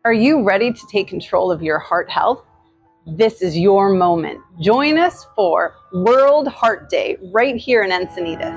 Are you ready to take control of your heart health? This is your moment. Join us for World Heart Day right here in Encinitas.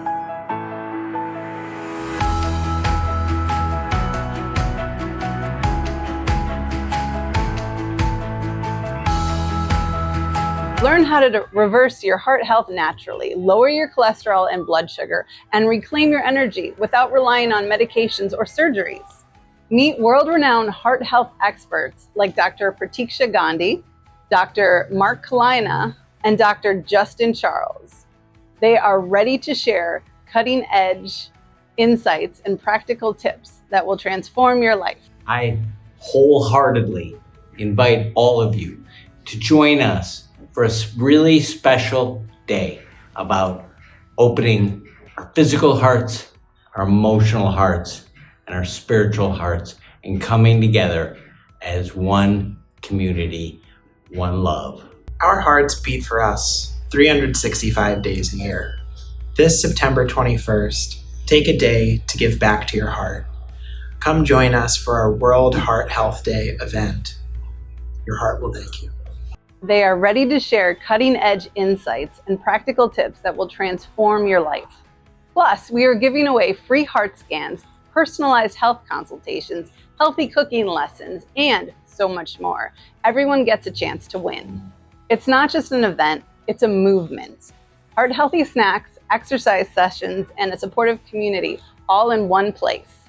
Learn how to reverse your heart health naturally, lower your cholesterol and blood sugar, and reclaim your energy without relying on medications or surgeries. Meet world-renowned heart health experts like Dr. Pratiksha Gandhi, Dr. Mark Kalina, and Dr. Justin Charles. They are ready to share cutting-edge insights and practical tips that will transform your life. I wholeheartedly invite all of you to join us for a really special day about opening our physical hearts, our emotional hearts, and our spiritual hearts, and coming together as one community, one love. Our hearts beat for us 365 days a year. This September 21st, take a day to give back to your heart. Come join us for our World Heart Health Day event. Your heart will thank you. They are ready to share cutting-edge insights and practical tips that will transform your life. Plus, we are giving away free heart scans, personalized health consultations, healthy cooking lessons, and so much more. Everyone gets a chance to win. It's not just an event, it's a movement. Heart healthy snacks, exercise sessions, and a supportive community all in one place.